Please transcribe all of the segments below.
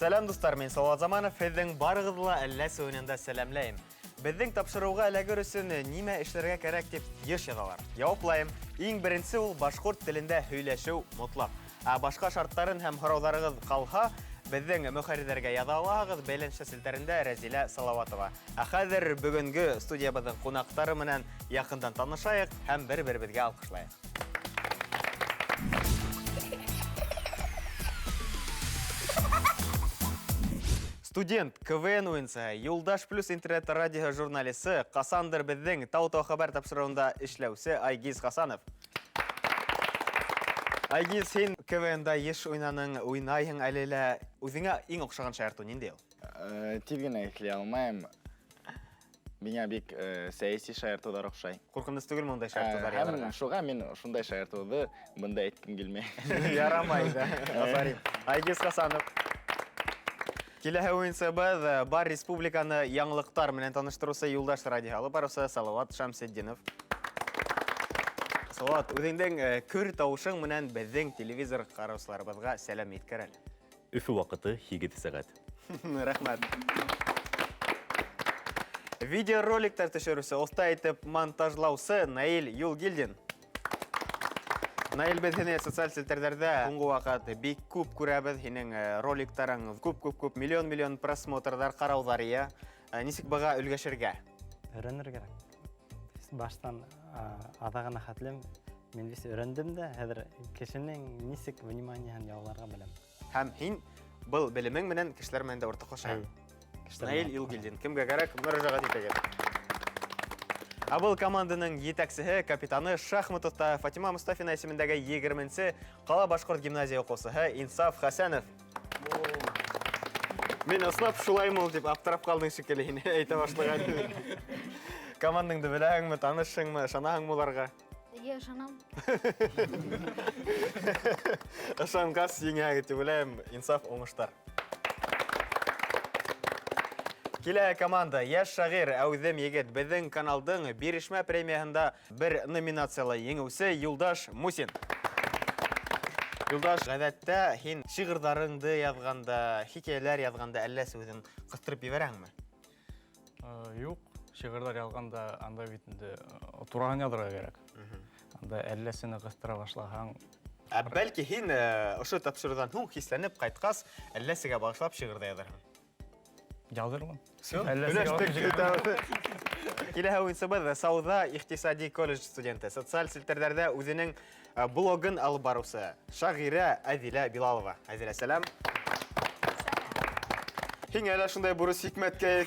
Сәлам достар, мен Салават Заманов, һеҙҙең барығыҙла әлләс ойынында сәләмләйем. Беҙҙең тапшырыуға эләгер өсөн нимә эшләргә кәрәк дип йыш яҙалар. Яуаплайым. Иң беренсе ул башҡорт телендә һөйләшеү мотлаҡ. Башҡа шарттарын һәм һорауҙарығыҙ ҡалһа, беҙҙең мөхәррирҙәргә яҙа алаһығыҙ бәйләнеш селтәрендә Рәзилә Салаватова. Хәҙер бөгөнгө студиябыҙҙың ҡунаҡтары менән яҡындан танышайыҡ һәм бер-беребеҙгә алҡышлайыҡ. Студент, КВН уйынсыһы, Юлдаш плюс интернет радио журналисты, ҡасандыр беҙҙең Тау-Тау хәбәр тапшырыуында эшләүсе Айгиз Хасанов. Айгиз, һин КВНда йыш уйнайһың әле лә, үҙеңә иң оҡшаған шаяртыу ниндәй ул? Тиҙ генә иҫләй алмайым. Миңә бик сәйәси шаяртыуҙар оҡшай. Ҡурҡыныс түгелме ундай шаяртыуҙар яҙырға? Һәм шуға мин шундай шаяртыуҙы бында әйткем килмәй. Ярамай да. Айгиз Хасанов. Киләһе уйынсыбыҙ бар республиканы яңылыҡтар менән таныштырыусы Юлдаш радио алып барыусы Салауат Шамсетдинов. Салауат, үҙеңдең көр тауышың менән беҙҙең телевизор ҡараусыларыбыҙға сәләм еткер әле. Өфө ваҡыты 8 сәғәт. Рәхмәт. Видеороликтар төшөрөүсе, оҫта итеп монтажлаусы Наил Юлгилдин. Наил, беҙ һине социаль селтәрҙәрҙә һуңғы ваҡыт бик күп күрәбеҙ, һинең роликтарың күп миллион просмотрҙар, ҡарауҙар ия. Нисек быға өлгәшергә? Өйрәнер кәрәк. Баштан аҙағына хәтлем, мин бис өйрәндем дә, хәҙер кешенең нисек вниманиеһын яуларға беләм. Һәм һин был белемең менән кешеләр менән дә уртаҡлашаһың. Наил Юлгилдин, кемгә кәрәк, мөрәжәғәт итегеҙ. Был команданың етәксеһе, капитаны шахмат оҫтаһы Фатима Мостафина исемендәге 20-нсе ҡала башҡорт гимназия уҡыусыһы Инсаф Хәсәнов. Мин ыснап шулаймы ул дип аптырап ҡалдың шикелле, һине әйтә башлаған. Командаңды беләһеңме, танышһыңмы, ышанаһыңмы уларға? Ышанам. Ышанғас еңәгеҙ тип уйлайым, Инсаф, уңыштар. Киләһе команда йәш шағир Әүҙем егет беҙҙең каналдың бирешмә премияһында бер номинациялы еңеүсе Юлдаш Мусин. Юлдаш, ғәҙәттә һин шиғырҙарыңды яҙғанда, хикәйәләр яҙғанда әлләсе үҙен ҡыҫтырып ебәрәңме? Юҡ, шиғырҙар яҙғанда анда бит инде тураһын яҙырға кәрәк. Анда әлләсене ҡыҫтыра башлаһаң. Бәлки һин ошо тапшырыуҙан һуң хисләнеп ҡайтҡас, әлләсегә бағышлап шиғырҙа яҙырһың. Яҙырмын. Киләһе уйынсыбыҙ Сауда иҡтисади колледж студенты, социаль селтәрҙәрҙә үҙенең блогын алып барыусы шағирә Әҙилә Билалова. Әҙилә, сәләм. Һиңә лә шундай бурыс хикмәткә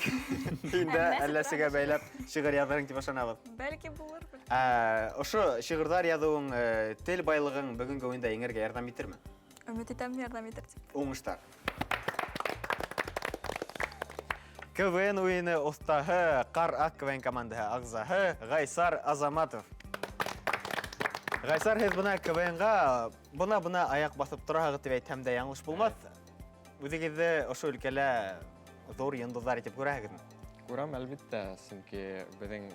һин дә әлләсегә бәйләп шиғыр яҙырың тип ышанабыҙ. Бәлки булыр. Ошо шиғырҙар яҙыуың, тел байлығың бөгөнгө уйында еңергә ярҙам итерме? Өмөт итәм, ярҙам итер тип. Уңыштар. КВН уйыны оҫтаһы, Ҡар-Ак КВН командаһы ағзаһы Ғайсар Азаматов. Ғайсар, һеҙ бына КВНға бына аяҡ баҫып тораһығыҙ тип әйтһәм дә яңылыш булмаҫ. Үҙегеҙҙе ошо өлкәлә ҙур йондоҙҙар итеп күрәһегеҙме? Күрәм, әлбиттә, сөнки беҙҙең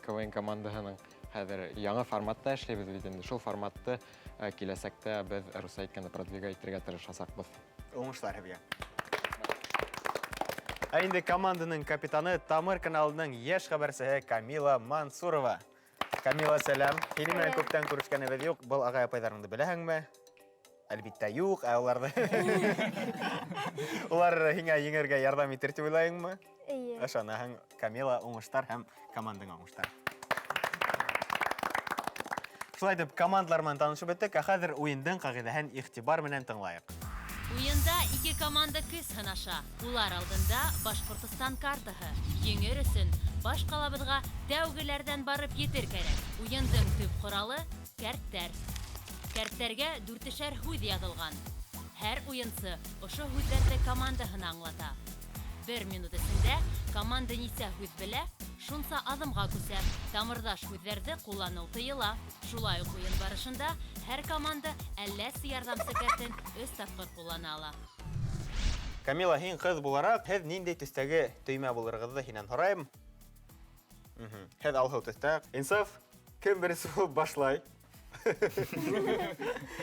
КВН командаһының хәҙер яңы форматта эшләйбеҙ бит инде. Шул форматты киләсәктә беҙ русса әйткәндә продвигать итергә тырышасаҡбыҙ. Уңыштар һеҙгә. Инде команданың капитаны Тамыр каналының йәш хәбәрсеһе Камила Мансурова. Камила, сәләм. Һинең менән күптән күрешкәнебеҙ юҡ. Был ағай-апайҙарыңды беләһеңме? Әлбиттә юҡ, ә уларҙы улар һиңә еңергә ярҙам итер тип уйлайыңмы? Эйе. Ышанаһың, Камила, уңыштар һәм командаңа уңыштар. Шулай итеп, командалар менән танышып бөттөк, ә хәҙер уйындың ҡағиҙәһен иғтибар менән тыңлайыҡ. Уйында ике команда көс һынаша. Улар алдында Башҡортостан картаһы. Еңер өсөн баш ҡалабыҙға тәүгеләрҙән барып етер кәрәк. Уйындың төп ҡоралы — кәрттәр. Кәрттәргә 4-шәр һүҙ яҙылған. Һәр уйынсы ошо һүҙҙәрҙе командаһына аңлата. 1 минут эсендә команда нисә һүҙ белә, шунса аҙымға күсә. Тамырҙаш һүҙҙәрҙе ҡулланыу тыйыла. Шулай уҡ уйын барышында һәр команда әлләс ярҙамсы кәртен 3 тапҡыр ҡуллана ала. Камила, һин ҡыҙ булараҡ, һеҙ ниндәй төҫтәге төймә булырығыҙҙы һинән һорайым. Һеҙ алһыу төҫтә. Инсаф, кем беренсе булып башлай?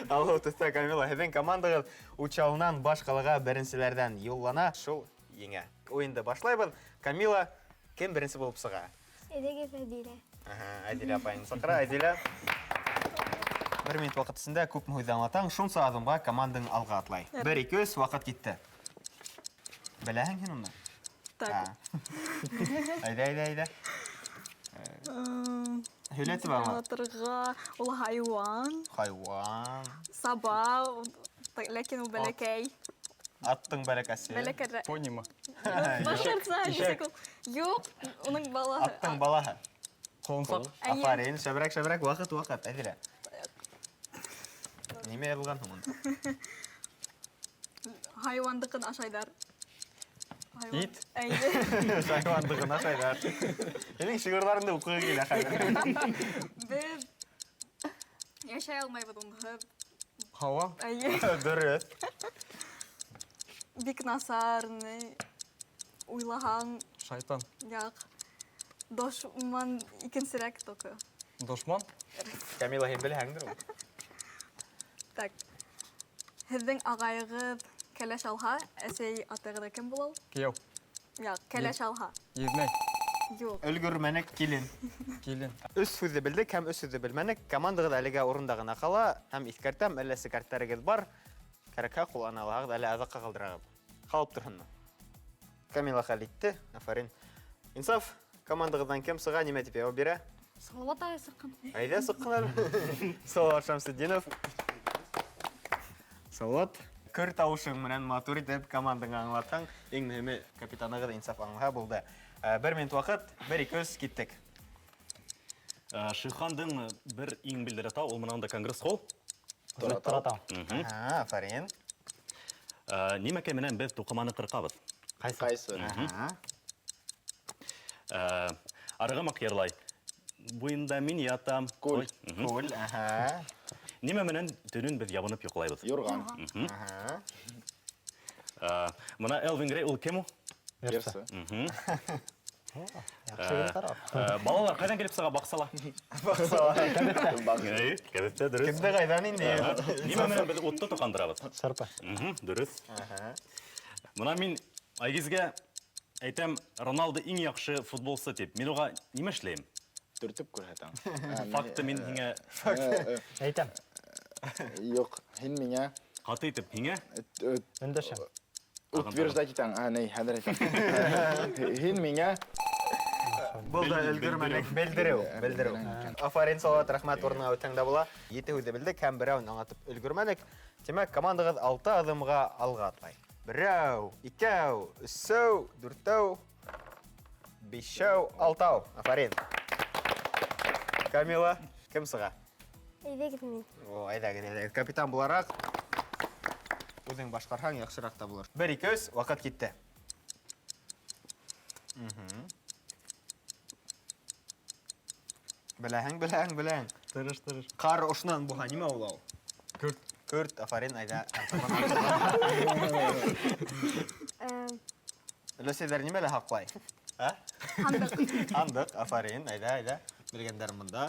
Алло, төстә Камила, һеҙҙең командағыҙ учалынан баш ҡалаға беренселәрҙән юллана. Шул еңә. Уйынды башлайбыҙ. Камила, кем беренсе булып сыға? Эдеге Фәдилә. Әдилә апайың саҡыра. Әдилә. 1 минут ваҡыт эсендә күпме һүҙҙе аңлатаң, шунса аҙымға командаң алға атлай. 1-2-3 ваҡыт китте. Беләһең һин уны? Так. Әйҙә. Һөйләтеп аңлат. Аңлатырға ул хайван, Хайван. саба, ләкин ул бәләкәй. Аттың бәләкәсе. Бәләкәй. Понима. Башҡортса нисек ул? Юҡ, уның балаһы. Аттың балаһы. Ҡолонсаҡ. Афарин, шәберәк, ваҡыт, Әҙилә. Нимә яҙылған һуң унда? Хайвандыҡын ашайҙар. Ит? Әйе. Хайвандығын ашайҙар. Һинең шиғырҙарыңды уҡығы килә хәҙер. Беҙ йәшәй алмайбыҙ унһыҙ. Һауа. Әйе. Дөрөҫ. Бик насар, уйлаһаң, Шайтан. яҡ. Дошман икенсерәк только. Дошман. Камила, һин белһәңдер ул. Так. Һеҙҙең ағайығыҙ кәләш алһа, әсәй атығыҙы кем була ул? Кейәү. Яҡ, кәләш алһа. Еҙнәй. Юҡ. Өлгөрмәнек, килен. Килен. 3 һүҙҙе белдек һәм 3 һүҙҙе белмәнек. Командағыҙ әлегә урында ғына ҡала. Һәм иҫкәртәм, әллә секәрттәрегеҙ бар. Кәрәкһә ҡуллана алаһығыҙ, әллә аҙаҡҡа ҡалдырағыҙ. Ҡалып торһонмо? Камила хәл итте. Афарин. Инсаф, командағыҙҙан кем сыға, нимә тип яуап бирә? Салауат ағай сыҡҡан. Әйҙә сыҡҡан әле. Салауат Шамсетдинов. Салауат. Көр тауышың менән матур итеп командаңа аңлатаң. Иң мөһиме капитанығыҙ Инсаф аңлаһа булды. 1 минут ваҡыт, 1-2-3 киттек. Шихандың бір иң білдірі тау, ол мұнанда Конгресс холл. Торатау. Афарин. Немәкә менән беҙ туҡыманы ҡырҡабыҙ. Ҡайсы? Арығы маҡйырлай. Буйында мин ятам. Күл. Күл. Немә менән төнөн беҙ ябынып йоҡлайбыҙ. Юрған. Мына Элвин Грей, ул кем ул? Ерсы. Балалар ҡайҙан килеп сыға баҡсала? Кәбептә, дөрөҫ. Кемде ҡайҙан инде? Немә менән беҙ утты тоҡандырабыҙ? Сырпы. Дөрөҫ. Мына мин Айгизгә әйтәм, Роналду иң яҡшы футболсы тип. Мин уға нимә эшләйем? Төртөп күрһәтәң. Факты мин һиңә Әйтәм. Юҡ, һин миңә ҡаты итеп һиңә Өндәшәм. утверждать итәң. Хәҙер әйтәм. Һин миңә Был да өлгөрмәнек, белдереү. Афарин, Салауат, рәхмәт, урыныңа үтәңдә була. 7 һүҙҙе белдек һәм берәүен аңлатып өлгөрмәнек. Тимәк, командағыҙ 6 аҙымға алға атлай. 1, 2, 3, 4, 5, 6. Афарин. Камила, кем сыға? Әйҙәгеҙ мин. Әйҙәгеҙ. Капитан булараҡ, үҙең башҡарһаң, яҡшыраҡ та булыр. 1-2-3, ваҡыт китте. Беләһең. Тырыш. Ҡар ошонан буһа, нимә ул ул? Көрт, Афарин, әйҙә. Өләсәйҙәр нимәлә һаҡлай? Андыҡ, Афарин, әйҙә. Белгәндәр мында.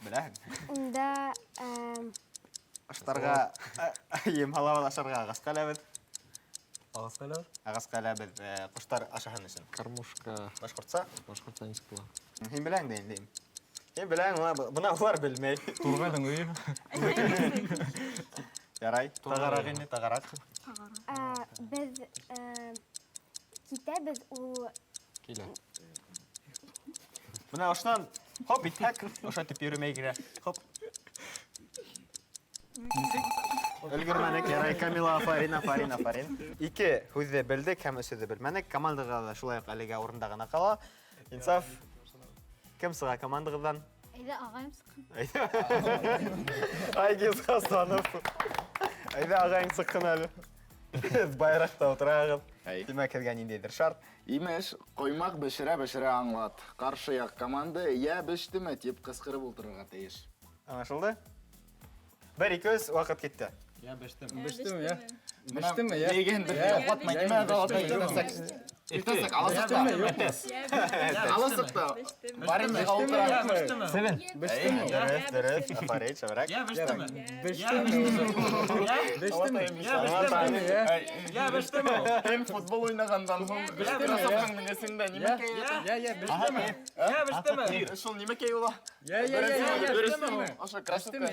Беләһең. Унда Аштарға емһалабыҙ, ашарға ағасҡа әләбеҙ. Ағасҡа әләбеҙ, ҡоштар ашаһын өсөн. Кормушка. Башҡортса? Башҡортса нисек була? Һин беләң дә инде. Һин беләң, бына улар белмәй. Турғайҙың өйө. Ярай, тағараҡ инде, тағараҡ. беҙ китәбеҙ ул Килә. Бына ошонан, хоп, итһәк, ошо тип йөрөмәй кирә. Хоп. Өлгөрмәнек, ярай, Камила, Афарин. 2 һүҙҙе белдек һәм 3 һүҙҙе белмәнек. Командаға да шулай уҡ әлегә урында ғына ҡала. Инсаф, кем сыға командағыҙҙан? әйҙә ағайым сыҡҡан. Айгиз Хасанов. Әйҙә ағайың сыҡҡан әле. Байраҡта ултырағыҙ. Тимәк, һеҙгә ниндәйҙер шарт. имеш, ҡоймаҡ бешерә аңлат. Ҡаршы яҡ команда йә бештеме тип ҡысҡырып ултырырға тейеш. Аңлашылды? 1-2-3, ваҡыт китте. Бештеме, я? Бештеме, я? Дигәндер, ҡатмай, нимә ҙа Итесек, аласык та. Аласык та. Барин алтыра. Севен. Дөрес, афарин, шабрак. Hem futbol oynagandan soң krasовкаңның esinde nime key? Şol nime key ola? Aşağı krasовка.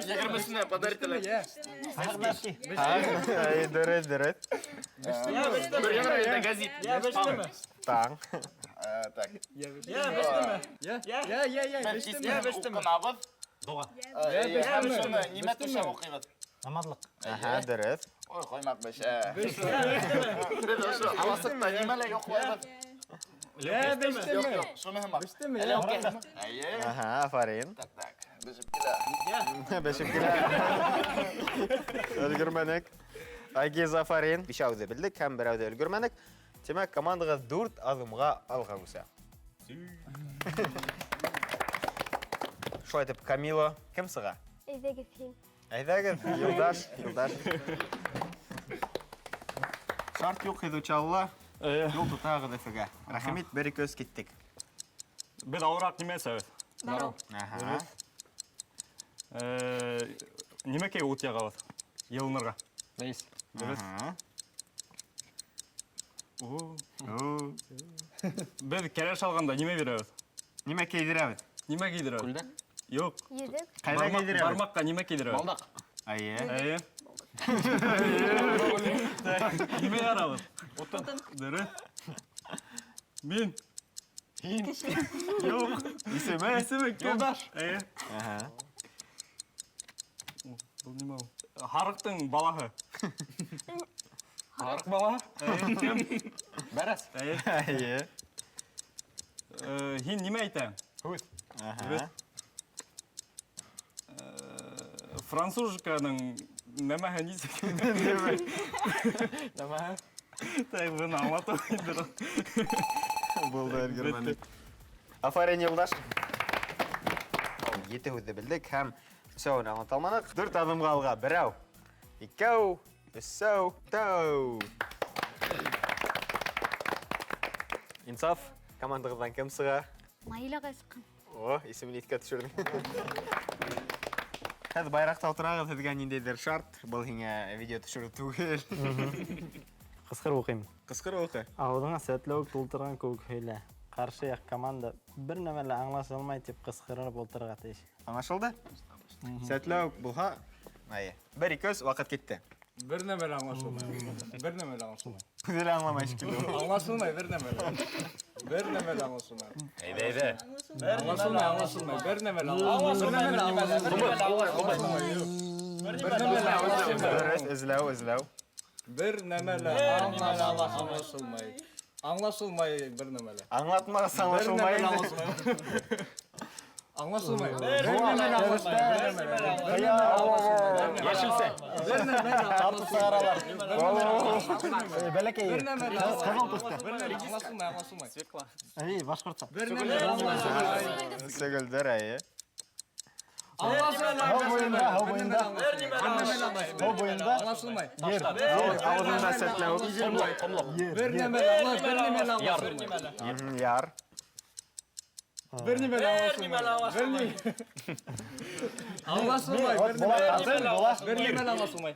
Егермесіне подарителек. Дөрес. Bir yana gazet. Таң. Так. Оқынабыз. Доға. Nime tuşa оқимыз? Намазлык. Аха, дөрес. Ой, қоймақ беш. Аласык та немеле оқылайбыз? Yok. Şu mühim bak. Ele okey. Ayy. Аха, афарин. Tak. Bişip gila. Бешеп килә. Өлгөрмәнек. Айгиз афарин. Бишәүҙе белдек һәм берәүҙе өлгөрмәнек. Тимәк, командағыҙ 4 аҙымға алға үсә. Шулай итеп, Камила кем сыға? Әйҙәгеҙ һин. Әйҙәгеҙ, Юлдаш. Шарт юҡ, Хидучалла. Юл тотағыҙ Өфөгә. Рәхимит, 1-2 киттек. Беҙ ауыраҡ нимә әсәбеҙ? Барау. Аха. Нимәкәй ут яғабыҙ? Йылынырға. Мейс. Аха. Беҙ кәләш алғанда нимә бирәбеҙ? Нимә кейдерәбеҙ? Нимә кейдерәбеҙ? Күлдәк. Юҡ. Йөҙөк. Ҡайҙа кейдерәбеҙ? Бармаҡҡа нимә кейдерәбеҙ? Балдак. Айы. Әйе. Нимә ярабыҙ? Утын. Дөрөҫ. Мин. Һин. Юҡ. Исеме кем? Юлдаш. Әйе. Аха. Был нимә ул? Һарыҡтың балаһы. Һарыҡ бала. Әйе. Кем? Бәрәс. Әйе. Айы. Һин нимә әйтәң? Һүҙ. Аха. Францужканың нәмәһе нисек? Нәмәһе? Так, быны аңлатып инде. Булды өлгөрмәнек. Афарин, Юлдаш. 7 һүҙҙе белдек һәм өсәүен аңлата алманыҡ. 4 аҙымға алға. Берәү, икәү, өсәү, тәү. Инсаф, командағыҙҙан кем сыға? Майылаға сыҡҡан. О, исемен иҫкә төшөрҙөң. Һеҙ байраҡта ултырағыҙ, һеҙгә ниндәйҙер шарт. Был һиңә видео төшөрөү түгел. Ҡысҡыр уҡыйым. Ҡысҡыр уҡы. Ауыҙыңа сәтләүек тултырған кеүек һөйлә. Ҡаршы яҡ команда бер нәмә лә аңлашылмай тип ҡысҡырып ултырырға тейеш. Аңлашылды? Сәтләүек булһа, айы. 1-2 ваҡыт китте. Бер нәмә лә аңлашылмай. Бер нәмә лә аңлашылмай. Үҙе лә аңламай шикелле. Аңлашылмай, бер нәмә лә. Бер нәмә лә аңлашылмай. Әйҙә. Аңлашылмай, бер нәмә лә аңлашылмай. Дөрөҫ, эзләү. Бер нәмә лә аңлашылмай. Аңлашылмай, бер нәмә лә. Аңлатмағас Бер аңлашылмай нәмә лә инде. аңлашылмай. Бер нәмә лә аңлашылмай. Йәшелсә. Бер нәмә лә аңлашылмай. Бәләкәй. Бер нәмә лә аңлашылмай. Әй, башҡортса. Бер нәмә лә аңлашылмай. Сөгөлдөр, айы. Аңлашылмай. Ауыҙында сәтләүек. Бер нәмә лә аңлашылмай. Яр. Бер нәмә лә аңлашылмай. Аңлашылмай. Бер нәмә лә аңлашылмай.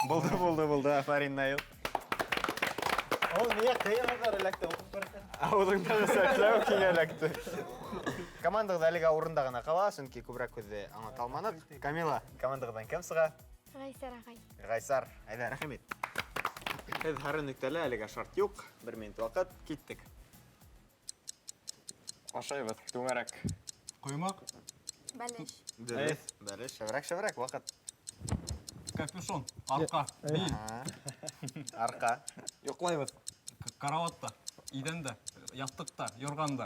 Булды. Афарин, Наил. Ул миңә ҡыйынлыҡтар эләкте. Ауыҙыңдағы сәтләүек һиңә эләкте. Командағыҙ әлегә урында ғына ҡала, сөнки күберәк һүҙҙе аңлата алманыҡ. Камила, командағыҙҙан кем сыға? Ғайсар ағай. Ғайсар, әйҙә, рәхимит. Һеҙ һары нөктәлә, әлегә шарт юҡ. 1 минут ваҡыт, киттек. Ашайбыҙ. Түңәрәк. Ҡоймаҡ. Бәлеш. Дөрөҫ. Бәлеш, шәберәк, ваҡыт. Капюшон. Арҡа. Бил. Арҡа. Йоҡлайбыҙ. Карауатта. Иҙәндә. Яҫтыҡта. Юрғанда.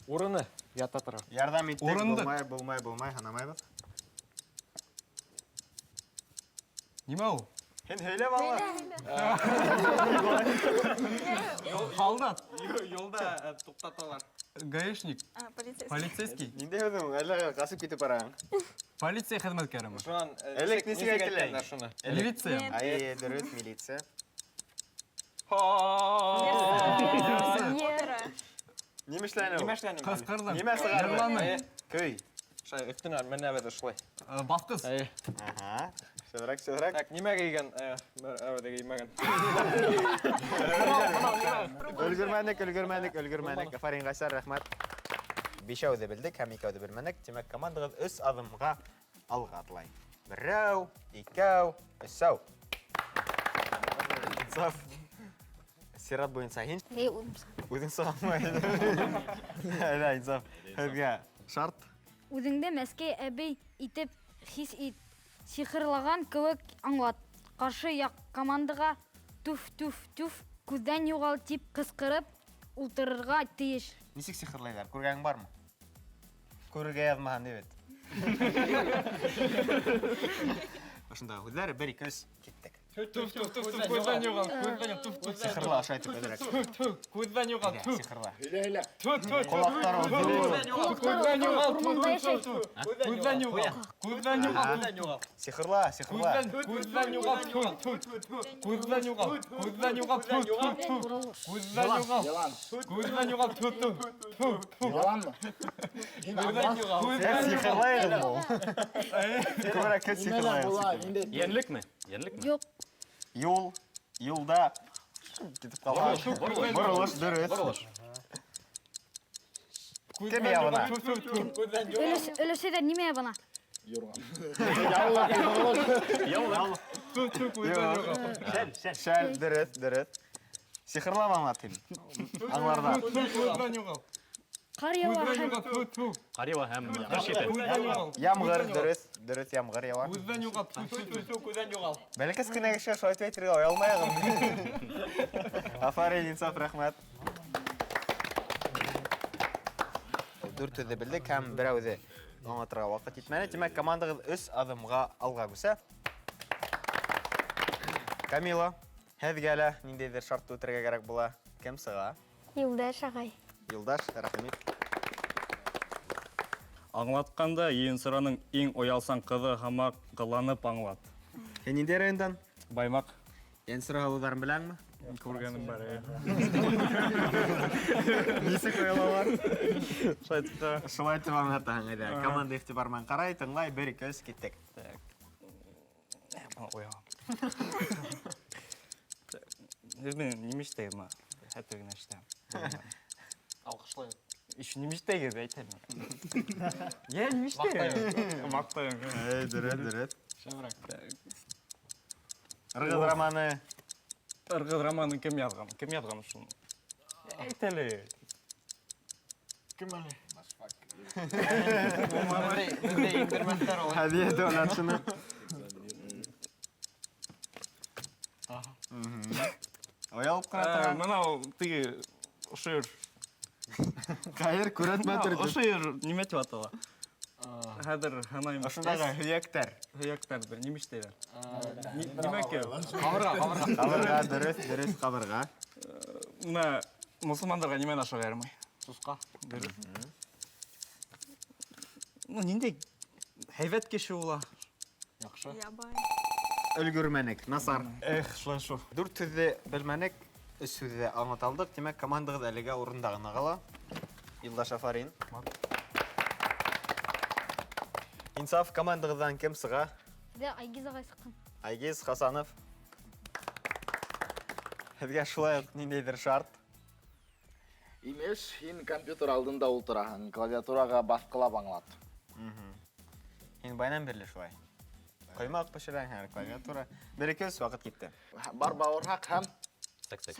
Урыны. Ята тора. Ярҙам иттек, Урындыҡ. булмай, һанамайбыҙ. Нимә ул? Һин һөйләп алма. Һалдат. Юлда туҡтаталар. Гаишник. Полицейский. Полицейский. Ниндәй һүҙең? Әллә ҡасып китеп бараһың? Полиция хеҙмәткәреме? Шунан Элек нисек әйттеләр? шуны? Милиция. Айы, дөрөҫ, милиция. Нимешләнеу? Кыскырдым. Нимә сыгарды? Көй. Шай, өстінен менә беді шулай. Баскыз. Ага. Сөзрәк, сөзрәк. Так, нимә кейген? Әвәдә киймәген. Өлгөрмәдек. Афарин Гайсар, рәхмәт. Бишәүҙе белдек һәм икәүҙе белмәнек. Тимәк, командағыҙ 3 аҙымға алға атлай. Берәү, икәү, өсәү. Инсаф. Сират буйынса һин үҙең сығамы? Әлә, Инсаф. Һеҙгә шарт. Үҙеңде мәскәй әбей итеп хис ит. Сихырлаған кеүек аңлат. Ҡаршы яҡ командаға туф-туф-туф күҙҙән юғал тип ҡысҡырып ултырырға тейеш. Нисек сихырлайҙар? Күргәнең бармы? Күрергә яҙмаһын, дебет. Ошондағы һүҙҙәр 1-2-3 киттек. Күҙҙән юғал. Сихырла аша итеп әҙерәк. Күҙҙән юғал. Сихырла. Һөйлә. Ҡолаҡтар ул. Күҙҙән юғал. Урманда йәшәй. Күҙҙән юғал. Күҙҙән юғал. Сихырла. Күҙҙән юғал. Күҙҙән юғал. Күҙҙән юғал. Күҙҙән юғал. Ялан. Күҙҙән юғал. Яланмы? Сихырлайһың ул. Күберәк көт сихырлайһың. Йәнлекме? Юҡ. Юлда китеп ҡалған. Боролош, дөрөҫ. Кем ябына? Өлөсәйҙәр нимә ябына? Юрған. Шәл, дөрөҫ. Сихырлап аңлатайым. Аңларҙа. Күҙҙән юғал. Ҡар яуа һәм Ҡарива һәм ҡыш ете. Ямғыр, дөрөҫ ямғыр яуа. Күҙҙән юғал. Күҙҙән юғал. Бәләкәс кенә кешегә шулай итеп әйтергә оялмайһығыҙ. Афарин, Инсаф, рәхмәт. 4 һүҙҙе белдек һәм берәүҙе аңлатырға ваҡыт етмәне. Тимәк, командағыҙ 3 аҙымға алға күсә. Камила, һеҙгә лә ниндәйҙер шартты үтәргә кәрәк була. Кем сыға? Юлдаш ағай. Юлдаш, рәхмәт. Аңлатҡанда Йыйынсыраның иң оялсан ҡыҙы һамаҡ ҡыланып аңлат. Һин ниндәй райондан? Баймаҡ. Йәнсыра һалыуҙарын беләңме? Күргәнем бар. Нисек оялалар? Шулай итеп аңлатаһың әйҙә. Команда иғтибар менән ҡарай, тыңлай, 1-2-3 киттек. Мен нимештәйем? Хәтер генә эштәм. Алҡышлайым. Иш нимештәйгеҙ әйтәм. Я нимештәйем. Маҡтайым. Дөрөҫ. Ырғыҙ романы. Ырғыҙ романын кем яҙған? Кем яҙған шуны? Әйт әле. Кем әле? Һәҙиә дәүләт шуны. Оялып ҡарата. Мынау теге шир. Хәйер, күрәтмә торды. Шир нимә тип атала? Хәҙер һанайым. Ошондағы һөйәктәр. Һөйәктәрҙе нимештәйҙәр? Нимә ке? Ҡабырға. Ҡабырға, дөрөҫ, ҡабырға. Мына мосолмандарға нимәне ашарға ярамай? Сусҡа. Дөрөҫ. Ну ниндәй һәйбәт кеше ула. Яҡшы. Ябай. Өлгөрмәнек, насар. Шулай шул. 4 һүҙҙе белмәнек, 3 һүҙҙе аңлаталдык. Тимәк, командағыҙ әлегә урында ғына ҡала. Юлдаш, Афарин. Инсаф, командағыҙҙан кем сыға? Айгиз ағай сыҡҡан. Айгиз, Хасанов. Һеҙгә шулай уҡ ниндәйҙер шарт. Имеш, һин компьютер алдында ултыраһың, клавиатураға баҫҡылап аңлат. Һин байнан бирле шулай. Ҡоймаҡ пешерәң, клавиатура. 1-2-3 ваҡыт китте. Бар бауырһаҡ һәм... Сәк-сәк.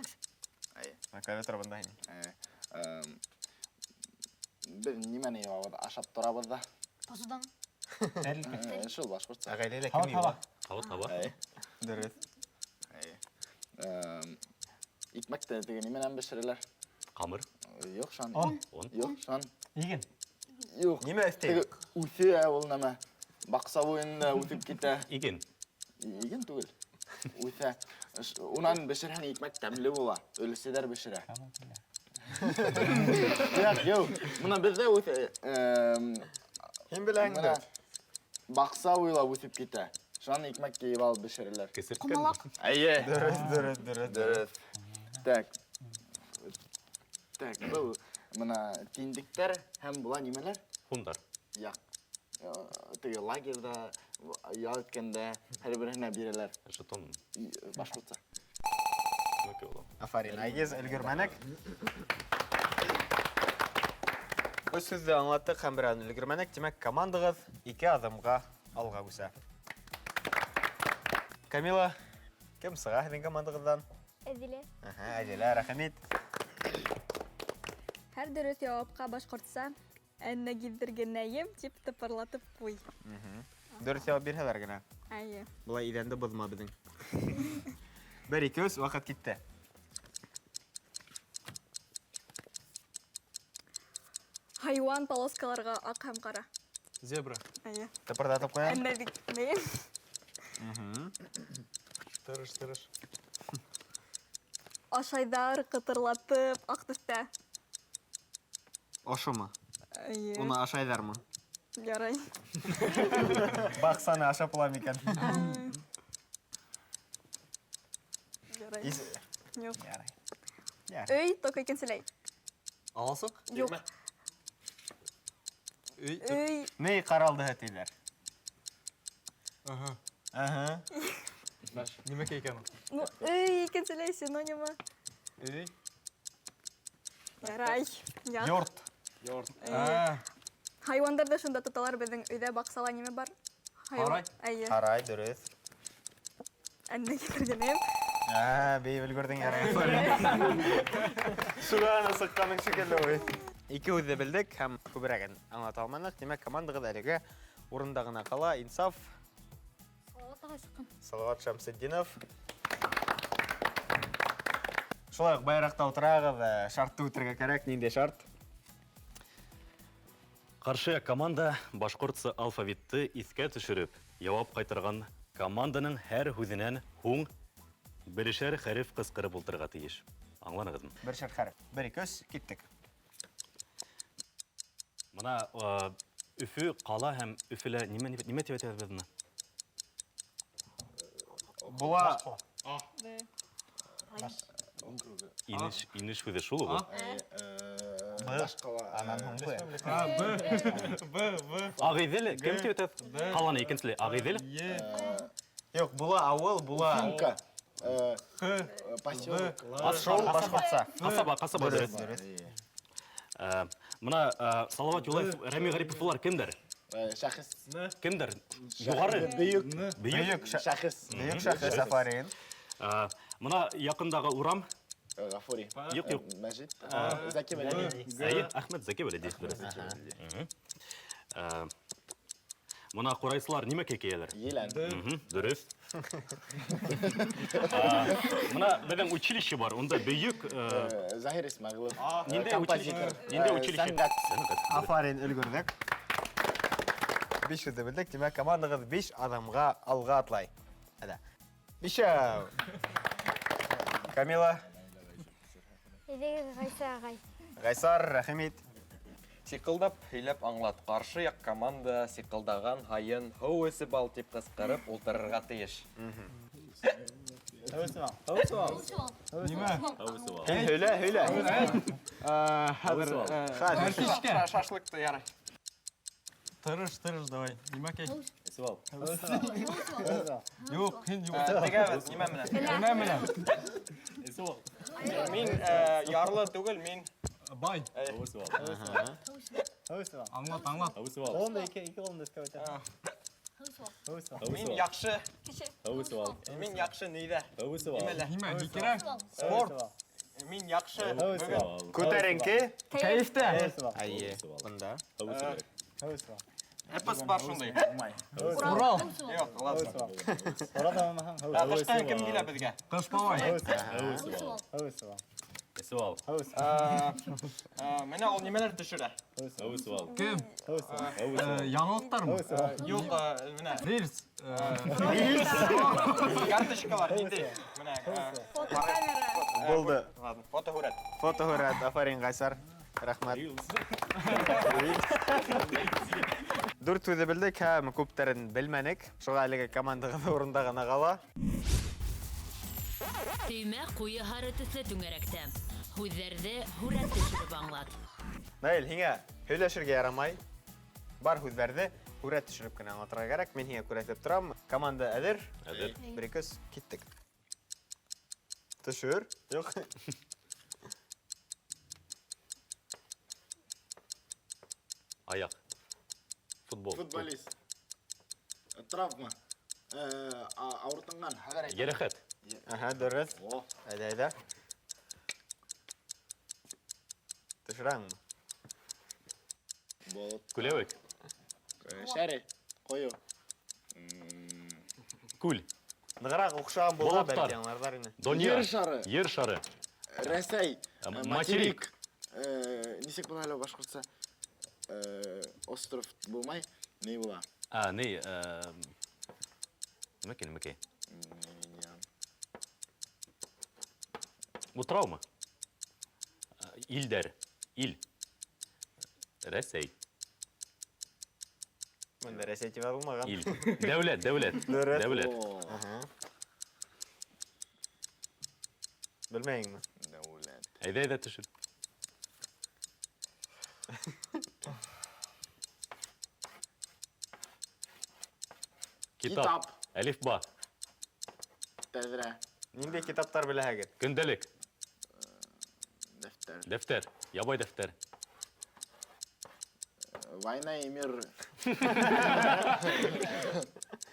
Клавиатура бында һин. Беҙ нимәне ябабыҙ, ашап торабыҙ да. Посудан. Шул башҡортса. Ғаиләлә кем юа? Һава. Дөрөҫ. Икмәкте теге нимәнән бешерәләр? Ҡамыр. Юҡ, шан. Он. Юҡ, шан. Иген. Юҡ. Нимә өҫтәй? Үҫе ул нәмә. Баҡса буйында үтеп китә. Иген. Иген түгел. Үҫә. Унан бешерһәң икмәк тәмле була. Өлөсәйҙәр бешерә. Юҡ. Мына беҙҙә үҫә. Һин беләңде. Баҡса буйлап үҫеп китә. Шан икмәк кейеп алып бешерәләр. Кесер. Ҡомалаҡ. Әйе. Дөрөҫ. Так. Так, бұл мына тиндіктер һәм бұла немелер? Хундар. Яқ. Тегі лагерда, ял еткенде, әр біріне берелер. Жетон. Башқұртса. Окей, ола. Афарин, Айгиз үлгермәнек. Өз сүзді аңлаттық һәм бір ән үлгермәнек. Демәк, командағыз 2 адымға алға үсә. Камила, кем сыға һеҙҙең командағыҙҙан? Әҙилә. Әдилә, рәхмәт. Һәр дөрөҫ яуапҡа башҡортса «Әннә гиҙҙергенәйем» тип тыпырлатып ҡуй. Дөрөҫ яуап бирһәләр генә. Әйе. Булай иҙәнде боҙма беҙҙең. 1-2-3 ваҡыт китте. Хайуан полоскаларға аҡ һәм ҡара. Зебра. Әйе. Тыпырҙатып ҡуям. Әннә гиҙҙергенәйем. Тырыш. Ашайҙар ҡытырлатып аҡ төҫтә. Ошомо? Әйе. Уны ашайҙармы? Ярай. Баҡсаны ашап була микән? Ярай. Юҡ. Ярай. Өй только икенселәй. Аласыҡ? Юҡ. Өй. Ней ҡаралды тиҙәр? Нимәкә икән? Ну, өй икенселәй синонимы. Өй. Ярай. Йорт. Хайуандарҙы шунда тоталар, беҙҙең өйҙә баҡсала нимә бар? Ҡарай. Әйе. Ҡарай, дөрөҫ. Әннә гиҙҙергенәйем. Бейеп өлгөрҙөң ярай. Шуғаны сыҡҡаның шикелле ой. 2 һүҙҙе белдек һәм күберәген аңлата алманыҡ. Демәк, командағыҙ әлегә урында ғына ҡала. Инсаф, Салауат Шамсетдинов. Шулай уҡ байраҡта ултырағыҙ, шартты үтергә кәрәк. Ниндәй шарт? Ҡаршы команда башҡортса алфавитты иҫкә төшөрөп, яуап ҡайтарған команданың һәр һүҙенән һуң берешәр хәреф ҡысҡырып ултырырға тейеш. Аңланығыҙмы? Бер шарт хәреф. 1-2-3 киттек. Мына Өфө, ҡала һәм Өфөлә нимә тип әйтәбеҙ беҙ быны? Була. Инеш һүҙе шул ул. Анан һуң Ағиҙел, кем тип әйтәбеҙ? Ҡаланы икенселәй. Ағиҙел? Юҡ, була ауыл, була. Финка. Поселок. Шул башҡортса. Ҡасаба дөрөҫ. Мына Салауат Юлаев, Рәми Ғарипов улар кемдер? Шәхес. Кемдер? Юғары? Бөйөк Шәхес. Бөйөк шәхес, Афарин. Мына яҡындағы урам? Ғафури. Юҡ. Мәжит. Зәки Вәлиди. Әхмәт Зәки Вәлиди. Мына ҡурайсылар нимәкә кейәләр? Елән. Дөрөҫ. Мына беҙҙең училище бар, унда бөйөк... Заһир Исмәғилов. Ниндәй училище? Афарин, өлгөрҙөк. 5 һүҙҙе белдек, тимәк, командағыҙ 5 аҙымға алға атлай. Әдә. 5-әү. Камила. Ғайсар, рәхимит. Сиҡылдап һөйләп аңлат. Ҡаршы яҡ команда сиҡылдаған һайын һыу эсеп ал тип ҡысҡырып ултырырға тейеш. Һөйлә. Хәҙер Шашлыҡты ярай. тырыш, давай. Нимәкә? Эсеп ал. Юҡ, һин юҡ. Тегәбеҙ, нимә менән? Нимә менән? Эсеп ал. Мин ярлы түгел, мин... Бай. Эсеп ал. Аңлат. Эсеп ал. Мин яҡшы... Эсеп ал. Мин яҡшы нейҙә. Эсеп ал. Нимә, ни кәрәк? Спорт. Мин яҡшы... Күтәренке. Кәйефтә. Әйе, бында. Эпос бар шундай. Урал. Юҡ, ладно. Ҡышҡа кем килә беҙгә? Ҡыш бабай. Эсеп ал. Менә ул нимәләр төшөрә? Эсеп ал. Кем? Яңылыҡтармы? Юҡ, менә... Рельс. Карточкалар, ниндәй? Менә... Фотокамера. Булды. Фотоһүрәт. Фотоһүрәт, Афарин, Ғайсар. Рәхмәт. 4 һүҙҙе белдек һәм күптәрен белмәнек. Шуға әлеге командағыҙ урында ғына ҡала. Сөймә куйы һары төсле түңәрәктә. Һүҙҙәрҙе һүрәт төшөрөп аңлат. Наил, һиңә һөйләшергә ярамай. Бар һүҙҙәрҙе һүрәт төшөрөп кенә аңлатырға кәрәк. Мин һиңә күрһәтеп торам. Команда әҙер. Әҙер. 1-2 киттек. Төшөр. Юҡ. Аяҡ. Футбол. Футболист. Травма. Ауыртынған. Хәбәр әйт. Йәрәхәт. Аһа, дөрөҫ. О, Әйҙә. Төшөрәңме? болот. Күләүек. Шәре. Қою. Күл. Нығыраҡ оҡшаған булһа, Болоттар. бәлки аңларҙар ине. Донъя. Ер шары. Ер шары. Рәсәй. Материк. Нисек була әле башҡортса? Остров булмай. Не була? Ней. Мәкәй. Бу травма. Илдәр. Ил. Рәсәй. Бында Рәсәй тип булмаған. Ил. Дәүләт. Дөрөҫ. Дәүләт. О, Белмәйеңме? дәүләт. Әйҙә төшөр. Китап. Әлиф ба. Тәҙрә. Ниндәй китаптар беләһегеҙ? Көндәлек. Дәфтәр. Дәфтәр. Ябай дәфтәр. Война и мир.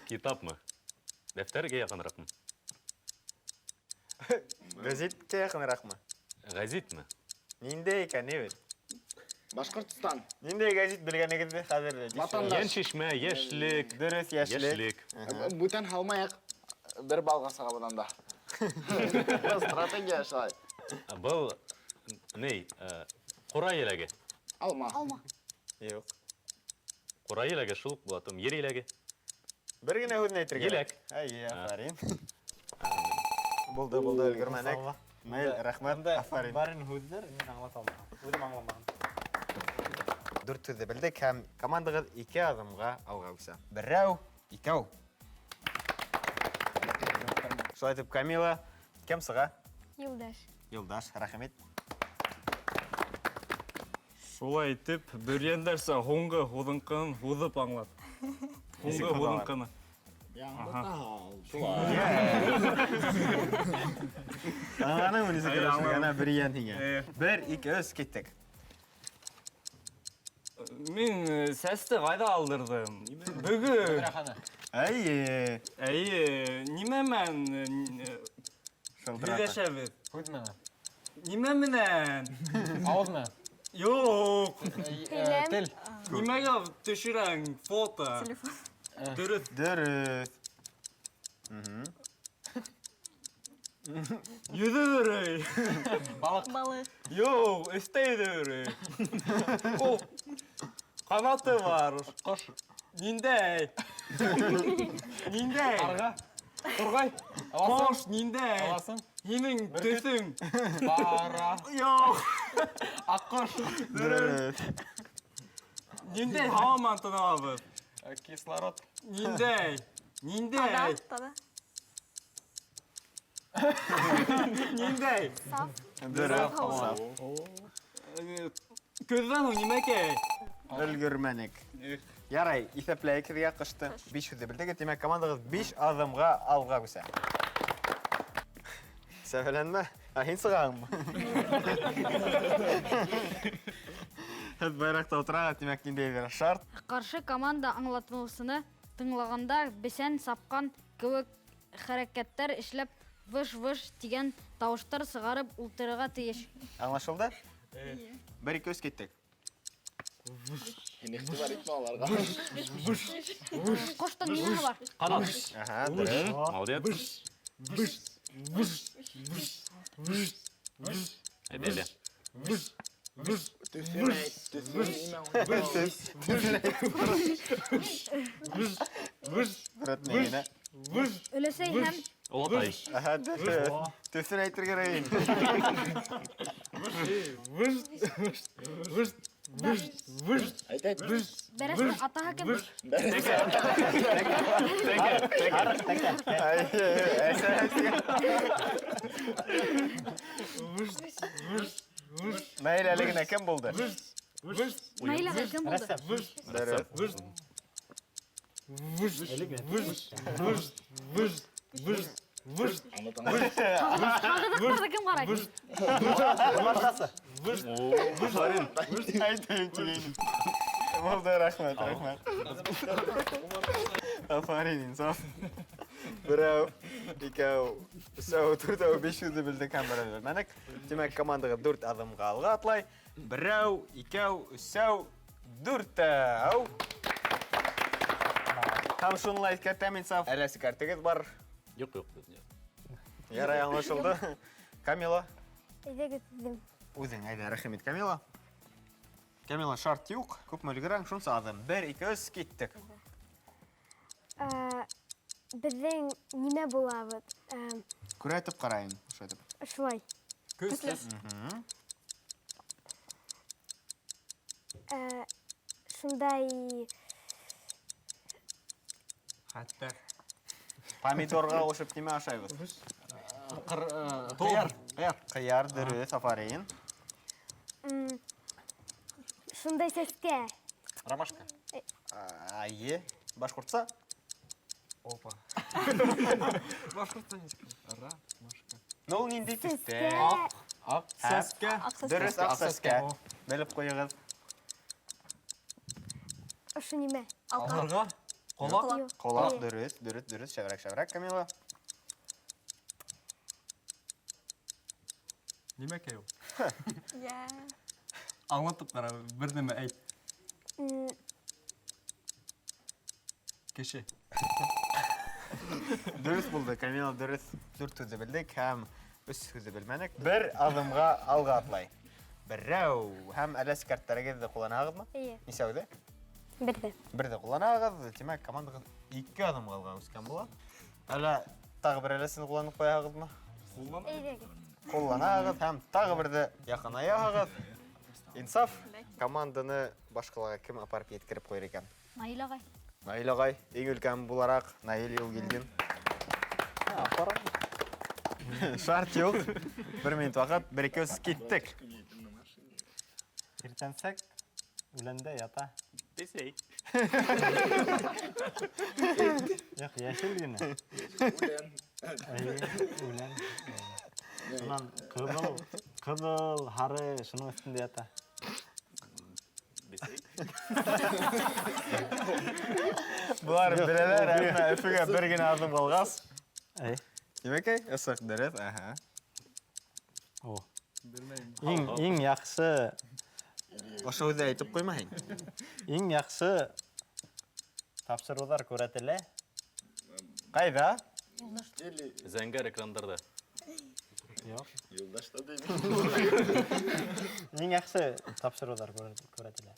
Китапмы? Дәфтәргә яҡыныраҡмы? Гәзиткә яҡыныраҡмы? Гәзитме? Ниндәй икән, не бит? Башҡортостан. Ниндәй гәзит белгәнегеҙҙе хәҙер Ватандар. Йән шишмә, йәшлек. Дөрөҫ, йәшлек. Бүтән һалмаяҡ. Бер балға сыға бұдан да. Стратегия шулай. Был ней? Ҡора еләге. Алма. Юҡ. Ҡора еләге шул булатым. Ер еләге. Бер генә һүҙен әйтергә. Еләк. Афарин. Булды, өлгөрмәнек. Наил, рәхмәт. Афарин. Барын һүҙҙәр мин аңлата алмағам. Үҙем аңламағам. 4 һүҙҙе белдек һәм командағыҙ 2 аҙымға алға үсә. Берәү, икәү. Шулай итеп, Камила, кем сыға? Юлдаш. Юлдаш, рәхмәт. Шулай итеп, бөрйәндәрсә һуңғы һуҙынҡыны һуҙып аңлат. Һуңғы һуҙынҡыны. Аңланың нисек аңлана бер йән һиңә. 1, 2, 3 киттек. Мин сәсте ҡайҙа алдырҙым? Бөгөн. Әйе. Нимә менән һөйләшәбеҙ? Һүҙ менән. Нимә менән? Ауыҙ менән. Юҡ. Тел. Нимәгә төшөрәң фото? Телефон. Дөрөҫ. Дөрөҫ. Йөҙөҙөрөй. Балык. Юҡ, өҫтәйҙөрөй. Ул ҡанаты бар. Ҡош. Ниндәй? Ниндәй? Ҡарға. Турғай. Ҡош, ниндәй? Аласың. Һинең төҫөң. Бара. Юҡ. Аҡҡош. Дөрөҫ. Ниндәй һаман тынабыҙ? Кислород. Ниндәй? Ниндәй? Тада. Ниндәй? Дөрөҫ. Көҙҙән һуң нимәкәй? Өлгөрмәнек. Ярай, иҫәпләйек һеҙгә ҡышты. 5 һүҙҙе белдегеҙ, тимәк командағыҙ 5 аҙымға алға үсә. Сәфәләнмә. Һин сығаһыңмы? Һеҙ байраҡта ултырағыҙ, тимәк ниндәйҙер шарт. Ҡаршы команда аңлатыусыны тыңлағанда бесән сапҡан кеүек хәрәкәттәр эшләп выш-выш тигән тауыштар сығарып ултырырға тейеш. Аңлашылды? 1, 2, 3 киттек. Һин иғтибар итмә аларға. Ҡоштоң нимәһе бар? Ҡанат. Аһа, дөрөҫ. Молодец. Әйҙә. Төҫөн әйт. Төҫөн нимә? Рәтмәйенә. Өләсәй һәм Олатай. Аһа, дөрөҫ. Төҫөн әйтергә кәрәк. Әйт. Бәрәс атаһы кем? Мәйл әлегенә кем булды? Наиләгә кем булды? Дөрес. Кагыдык барда кем карай? Болды, рахмет. Афарин, инсаф. Берәү, икәү, өсәү, дүртәү, 500 білдік һәм берәү белмәдек. Демәк, командаға 4 адымға алға атлай. Берәү, икәү, өсәү, дүртәү. Һәм шунлай кәттәм инсаф. Әләсе кәртегез бар. Юк. Ярай, аңлашылды. Камила. Әйдәгез дидем. Үзең, әйдә, рәхмәт, Камила. Камила, шарт юк. Күпме өлгерәң, шунса адым. 1, 2, 3, киттек. Безнең нимә була бит? Күрәтеп карайын, шулай. Шулай. Шундай Помидорға қосып неме ашайбыз? Қияр, дөрес, афарин. шундай сәскә. Ромашка. Айе, башқұртса? Опа. Нол нинди түсте? Ак сәскә. Дөрес, ақ сәскә. Беліп қойығыз. Ошо нимә? Аларга. Колак. Қолақ, дөрес, шәбірәк, Камила. Нимә кәю? Я. Аңлатып кара, бер нәмә әйт. Кеше. Дөрес булды, Камила, дөрес. 4 сөзді білдік, һәм 3 сөзді білмәдік. Бір адымға алға атлай. Берәү, һәм әләс кәрттәрегезді қоланағызмы? Ие. Нисәуді? Берде. Бірді қоланағыз, демәк командағыз 2 адымға алға өскен бола. Әлі тағы бір әлесін қоланып қояғызмы? Әйдәгез. Қоланағыз, һәм тағы бірді яқынаяғыз. Инсаф, команданы башқалаға кім апарып еткіріп қойыр екен? Наил агай. Наил ағай, ең үлкен боларақ, Наил Елгелдин. Шарт yok. 1 минут вақыт, 1-2 өз кеттік. Иртәнсәк, үләндә ята. Десей. Юк, яшел генә. Үлән. Шунан кызыл, һары, шуның өстендә ята. Десей. Бұлар бірелер, әмі өфіге бір гіне адым қалғас. Әй, Өсік дәрет, әхә. о. Иң яхшы, Ошы өзі әйтіп қоймайын. иң яхшы тапшырулар күрәтелә. Қайда? Зәңгәр экрандарда. Юк. Юлдашта деймін. Иң яхшы тапшырулар күрәтелә.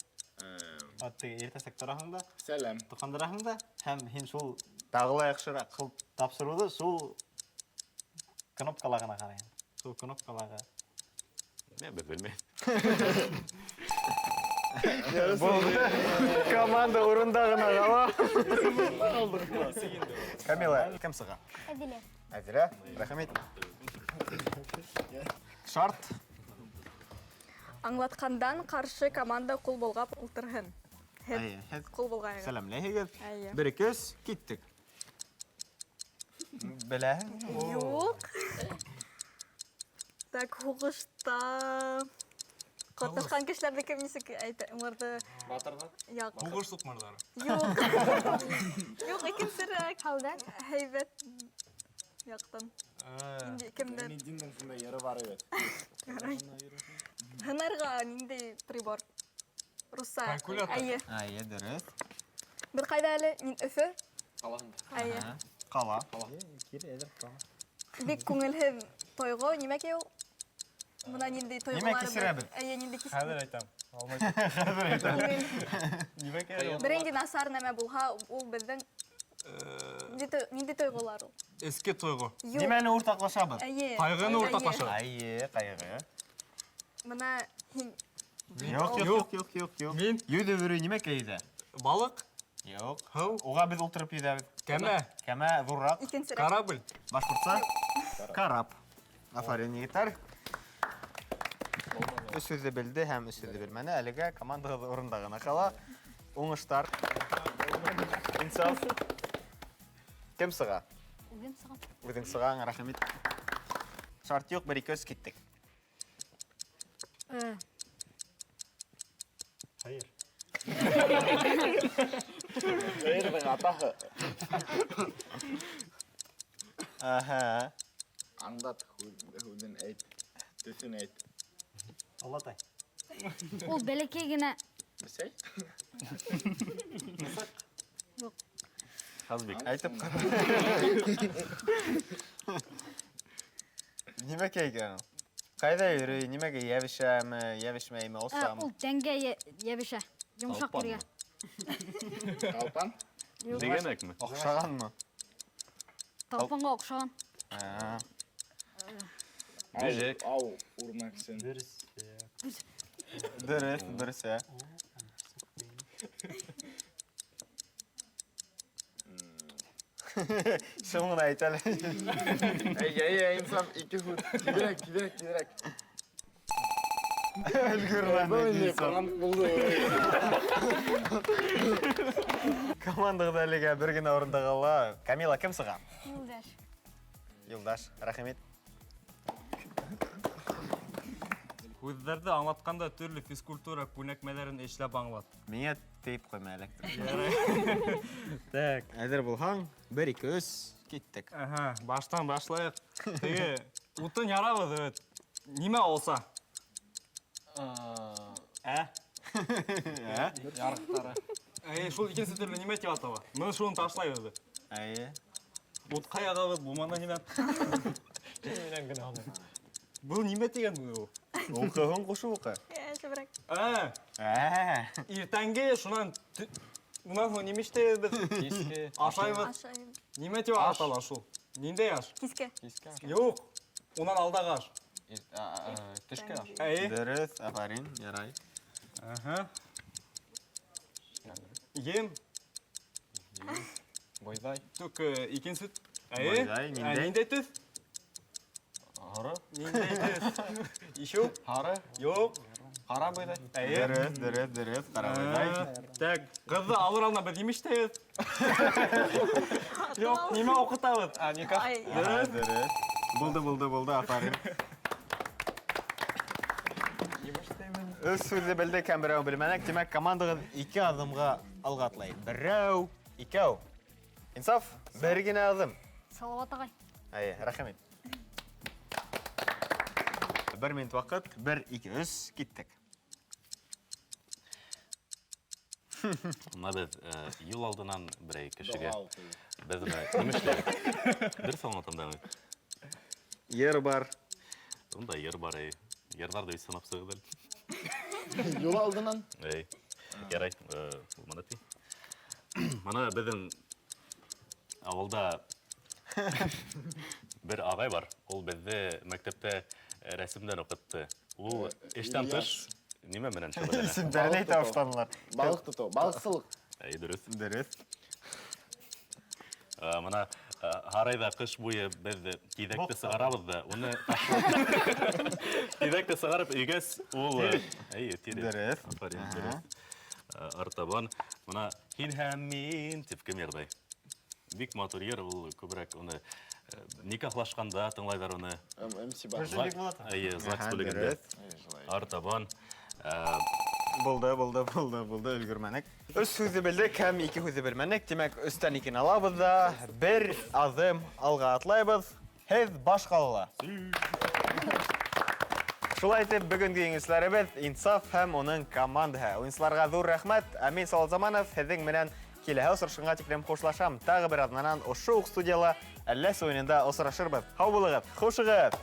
Атты иртәсәк торасыңда, Сәлем. тоқандыраһың да, һәм һин шул Тағыла яқшырақ. шул тапшыруды шул кнопкаларына карайын. Шул кнопкаларга. Мен белмәйм. Команда орындағына қала. Камила, кім сыға? Әдилә. Әділә, рахмет. Шарт. Аңлатқандан қаршы команда қол болғап ұлтырғын. Әйе, һез Қол болғайғы. сәлемләйгез. Әйе. 1-2 өз, кеттік. Біләһің? Юк. Так, хуғышта... Қатнашқан кешілерді кем несік әйті? Оларды... Батырда. Яқ. Хугыш сукмарлары. Юк. Юк, екенсірек. Халдан. Хейбет. Яқтан. Кемден? Динден шундай ері бар еді. Хынарға нендей прибор? Руса. Калькулятор. Әйе. Әйе, дұрыс. Бір қайда әлі? Нен өфі? Қалағында. Әйе. Қала. Бек көңілһеҙ тойғо, нимә кейеу? Мына нендей тойғолары... кисерәбеҙ? Әйе, нендей кисерәбеҙ. Хәзер әйтәм. Нимә кәрәк? Бер инде насар нәмә булһа, ул бездең... Нендей тойғолар ул? Эске тойгы. Юк. Нимәне уртаҡлашабыҙ? Әйе. Ҡайғыны уртаҡлашабыҙ. Әйе, ҡайғы. Мына һин Юк. Мин? Йөҙө бүрі неме кейді? Балык, Юк. һыу, Уға біз ултырып едәбіз. кәмә, Кәмә ҙурыраҡ. Икенсерәк. корабль. Башҡортса? Карап. Афарин, егеттәр. Өс һүҙҙе белде һәм өс һүҙҙе белмәне. Әлегә командағыҙ урында ғына ҡала. Уңыштар. Инсаф. Кем сыға? Үҙең сығаң, рәхмәт. Шарт юҡ, 1-2 киттек. Hayır. Хәйерҙең атаһы. Аһа. Аңлат, һүҙен әйт. Төҫөн әйт. Алатай. Ул бәләкәй генә Бесәй? Хазбик. Әйтеп ҡара. Нимә кейгән? Ҡайҙа йөрөй? Нимәгә йәбешәме, йәбешмәйме, осамы? ул тәнгә йәбешә. Йомшаҡ ергә. Талпан? Дегәнәкме? Оҡшағанмы? Талпанға оҡшаған. Бежек. Ау, урмаксын. Дөрөс. Дөрөҫ, ә. Шуңын әйт әле. Әй, инсаф, 2 һүҙ. Тиҙерәк. Өлгөрмәне инсаф. Командағыҙ әлегә бер генә урында ҡала. Камила, кем сыға? Юлдаш. Юлдаш, рәхмәт. Һүҙҙәрҙе аңлатҡанда төрлө физкультура күнәкмәләрен эшләп аңлат. Миңә тейеп ҡойма элек. Так. Әҙер булһаң, 1-2 3 киттек. Баштан башлайыҡ. Теге, утын ярабыҙ, evet. Нимә олса? Ярыҡтары. Шул икенсе төрлө нимә тип атала? Мына шуны ташлайбыҙ. Әйе. Утҡа яғабыҙ, булманы нимә? Был нимә тигән ул? Уҡыһын ҡушу уҡы. Әжеберәк. Иртәнге шунан унан һуң нимә эштәйбеҙ беҙ? Киске. Ашайбыҙ. Ашайым. Нимә тип атала шул? Ниндәй аш? Киске. Юҡ. Унан алдағы аш. Төшкө аш. Әйе. Дөрөҫ, афарин, ярай. Ем. Бойҙай. Тук икенсе. Әйе. Бойҙай, ниндәй? Ниндәй төҫ? Һары. Ниндәй төҫ? Ишеү? Һары. Юҡ. Ҡара бойҙай. Әйе. Дөрөҫ, ҡарабайҙай. Так, ҡыҙҙы алыр алдына беҙ нимә эштәйбеҙ? Юҡ, нимә уҡытабыҙ? Никах. Дөрөҫ. Булды, афарин. Өс һүҙҙе белдек һәм берәү белмәнек. Тимәк, командағыҙ 2 аҙымға алға атлай. Берәү, икәү. Инсаф, бер генә аҙым. Салауат ағай. Әйе, рәхмәт. 1 минут ваҡыт, 1-2 3 киттек. Беҙ юл алдынан берәй кешегә беҙ нимә эшләйбеҙ? Дөрөҫ аңлатам да. Ер бар. Унда йыр бар. Йырҙарҙы санап сығыҙ әле. Юл алдынан? Ярай, булманы ти. Мана беҙҙең ауылда бер ағай бар. Ул беҙҙе мәктәптә рәсемдән уҡытты. Ул эштән тыш нимә менән шөғөлләнә? Исемдәрен әйтә башланылар. Балыҡ тотоу, балыҡсылык. Дөрөҫ. Мына һарайҙа ҡыш буйы беҙ тиҙәкте сығарабыҙ да, уны тиҙәкте сығарып өйгәс, ул Дөрөҫ. Артабан, мына һин һәм мин тип кем йырҙай. Бик матур йыр, ул күберәк уны никахлашҡанда тыңлайҙар уны. ЗАГС бүлегендә. Артабан. Булды, өлгөрмәнек. 3 һүҙҙе белдек һәм 2 һүҙҙе белмәнек. Тимәк, 3-тән 2-не алабыҙ да, 1 аҙым алға атлайбыҙ. Һеҙ баш ҡалала. Шулай итеп, бөгөнгө еңеүселәребеҙ Инсаф һәм уның командаһы. Уйынсыларға ҙур рәхмәт. Мин Салауат Заманов, һеҙҙең менән киләһе осрашҡанға тиклем хушлашам. Тағы бер аҙнанан ошо уҡ студияла әлләсе уйынында осрашырбыҙ. Һау булығыҙ, хушығыҙ!